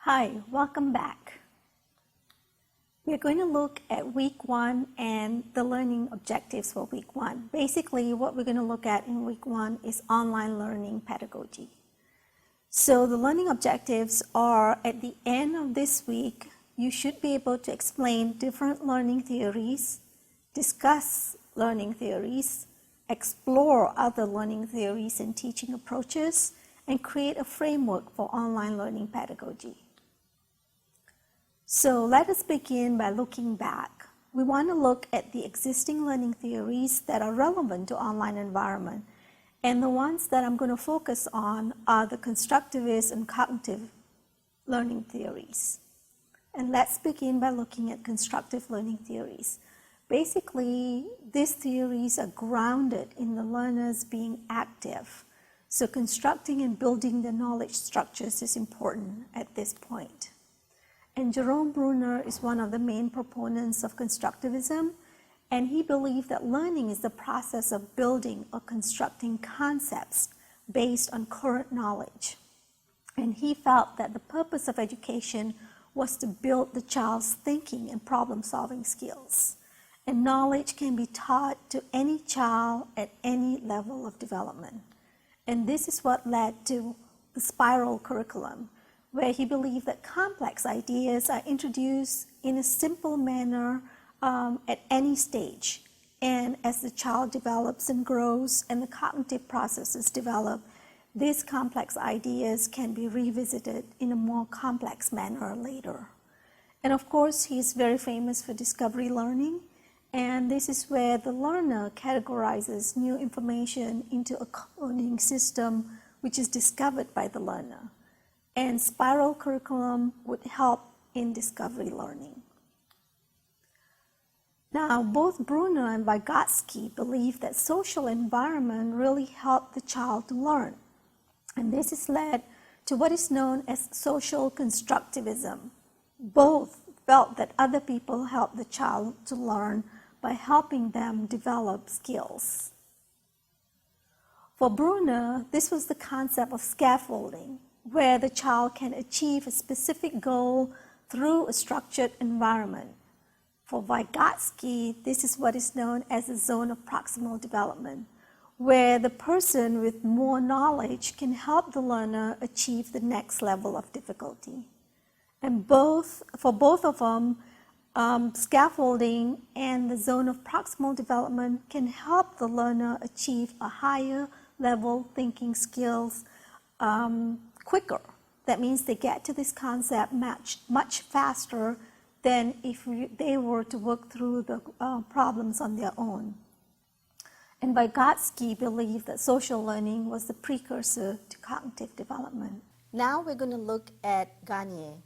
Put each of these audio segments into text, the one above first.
Hi, welcome back. We're going to look at week 1 and the learning objectives for week 1. Basically, what we're going to look at in week 1 is online learning pedagogy. So the learning objectives are at the end of this week, you should be able to explain different learning theories, discuss learning theories, explore other learning theories and teaching approaches, and create a framework for online learning pedagogy. So let us begin by looking back. We want to look at the existing learning theories that are relevant to online environment. And the ones that I'm going to focus on are the constructivist and cognitive learning theories. And let's begin by looking at constructive learning theories. Basically, these theories are grounded in the learners being active. So constructing and building the knowledge structures is important at this point. And Jerome Bruner is one of the main proponents of constructivism, and he believed that learning is the process of building or constructing concepts based on current knowledge. And he felt that the purpose of education was to build the child's thinking and problem-solving skills. And knowledge can be taught to any child at any level of development. And this is what led to the spiral curriculum, where he believed that complex ideas are introduced in a simple manner at any stage. And as the child develops and grows and the cognitive processes develop, these complex ideas can be revisited in a more complex manner later. And of course, he's very famous for discovery learning. And this is where the learner categorizes new information into a coding system which is discovered by the learner. And spiral curriculum would help in discovery learning. Now, both Bruner and Vygotsky believe that social environment really helped the child to learn. And this has led to what is known as social constructivism. Both felt that other people helped the child to learn by helping them develop skills. For Bruner, this was the concept of scaffolding, where the child can achieve a specific goal through a structured environment. For Vygotsky, this is what is known as a zone of proximal development, where the person with more knowledge can help the learner achieve the next level of difficulty. And for both of them, scaffolding and the zone of proximal development can help the learner achieve a higher level thinking skills quicker. That means they get to this concept much faster than if they were to work through the problems on their own. And Vygotsky believed that social learning was the precursor to cognitive development. Now we're going to look at Garnier.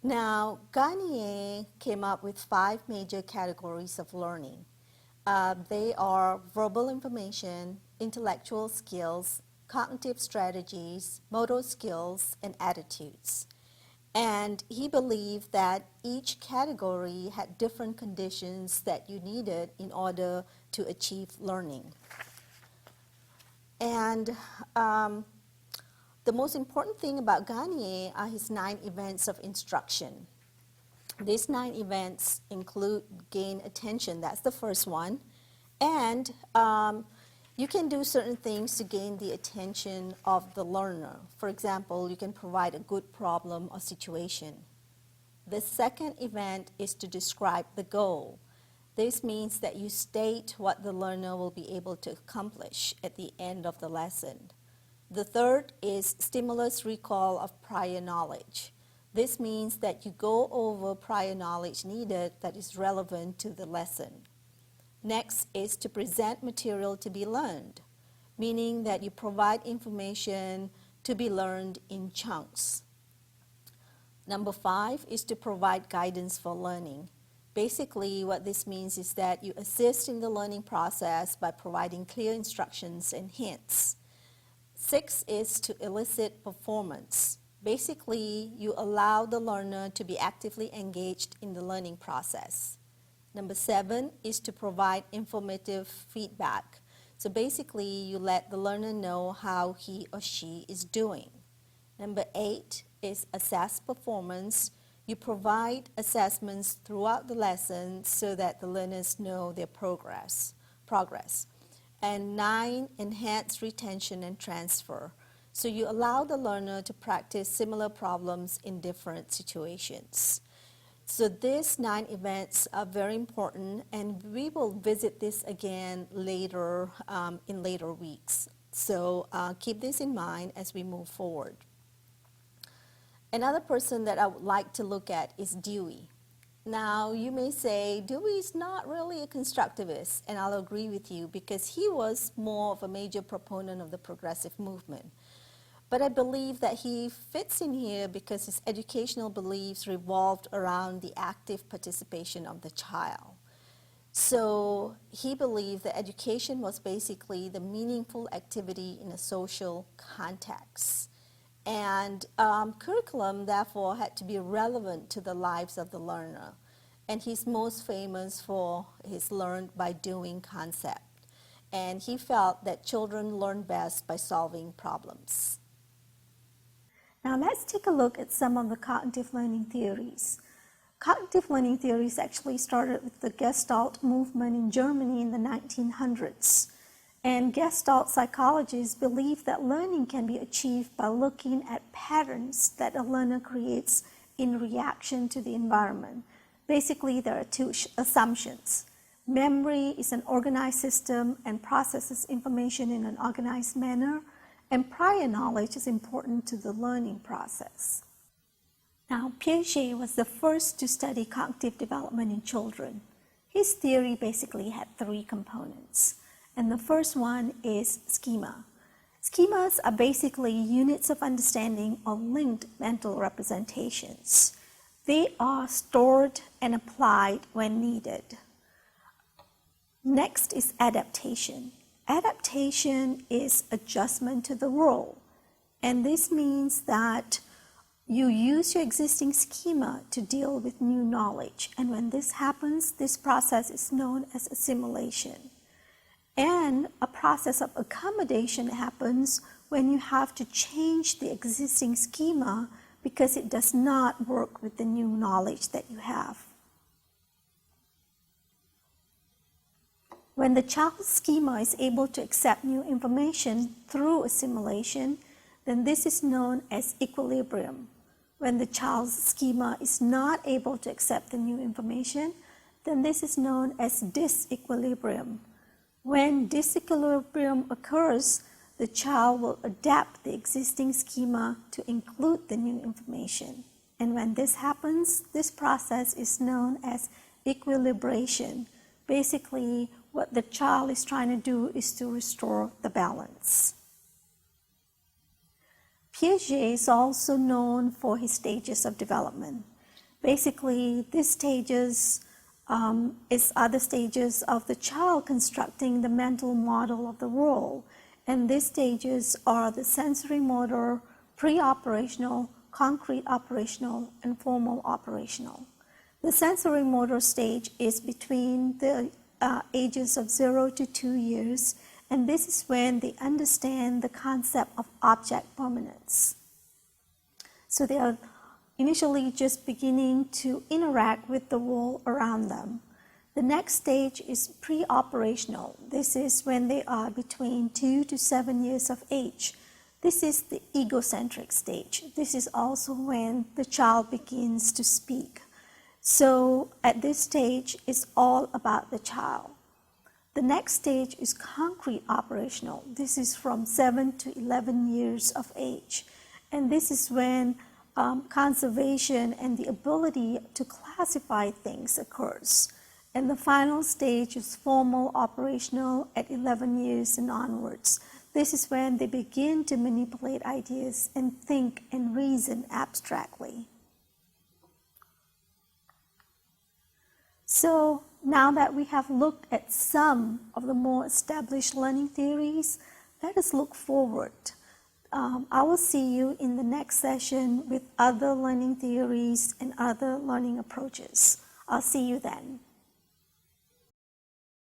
Now, Garnier came up with 5 major categories of learning. They are verbal information, intellectual skills, cognitive strategies, motor skills, and attitudes. And he believed that each category had different conditions that you needed in order to achieve learning. And the most important thing about Garnier are his 9 events of instruction. These 9 events include gain attention, that's the first one, and you can do certain things to gain the attention of the learner. For example, you can provide a good problem or situation. The second event is to describe the goal. This means that you state what the learner will be able to accomplish at the end of the lesson. The third is stimulus recall of prior knowledge. This means that you go over prior knowledge needed that is relevant to the lesson. Next is to present material to be learned, meaning that you provide information to be learned in chunks. Number 5 is to provide guidance for learning. Basically, what this means is that you assist in the learning process by providing clear instructions and hints. 6 is to elicit performance. Basically, you allow the learner to be actively engaged in the learning process. Number 7 is to provide informative feedback. So basically, you let the learner know how he or she is doing. Number 8 is assess performance. You provide assessments throughout the lesson so that the learners know their progress. And 9, enhance retention and transfer. So you allow the learner to practice similar problems in different situations. So these 9 events are very important, and we will visit this again later in later weeks. So keep this in mind as we move forward. Another person that I would like to look at is Dewey. Now, you may say Dewey is not really a constructivist, and I'll agree with you because he was more of a major proponent of the progressive movement. But I believe that he fits in here because his educational beliefs revolved around the active participation of the child. So he believed that education was basically the meaningful activity in a social context. And curriculum, therefore, had to be relevant to the lives of the learner. And he's most famous for his learn by doing concept. And he felt that children learn best by solving problems. Now let's take a look at some of the cognitive learning theories. Cognitive learning theories actually started with the Gestalt movement in Germany in the 1900s. And Gestalt psychologists believe that learning can be achieved by looking at patterns that a learner creates in reaction to the environment. Basically, there are 2 assumptions. Memory is an organized system and processes information in an organized manner, and prior knowledge is important to the learning process. Now, Piaget was the first to study cognitive development in children. His theory basically had 3 components. And the first one is schema. Schemas are basically units of understanding or linked mental representations. They are stored and applied when needed. Next is adaptation. Adaptation is adjustment to the world. And this means that you use your existing schema to deal with new knowledge. And when this happens, this process is known as assimilation. And a process of accommodation happens when you have to change the existing schema because it does not work with the new knowledge that you have. When the child's schema is able to accept new information through assimilation, then this is known as equilibrium. When the child's schema is not able to accept the new information, then this is known as disequilibrium. When disequilibrium occurs, the child will adapt the existing schema to include the new information. And when this happens, this process is known as equilibration. Basically, what the child is trying to do is to restore the balance. Piaget is also known for his stages of development. Basically, these stages are the stages of the child constructing the mental model of the world. And these stages are the sensory motor, pre-operational, concrete operational, and formal operational. The sensory motor stage is between the ages of 0 to 2 years, and this is when they understand the concept of object permanence. So they are initially just beginning to interact with the world around them. The next stage is pre-operational. This is when they are between 2 to 7 years of age. This is the egocentric stage. This is also when the child begins to speak. So at this stage, it's all about the child. The next stage is concrete operational. This is from 7 to 11 years of age. And this is when conservation and the ability to classify things occurs. And the final stage is formal operational at 11 years and onwards. This is when they begin to manipulate ideas and think and reason abstractly. So now that we have looked at some of the more established learning theories, let us look forward. I will see you in the next session with other learning theories and other learning approaches. I'll see you then.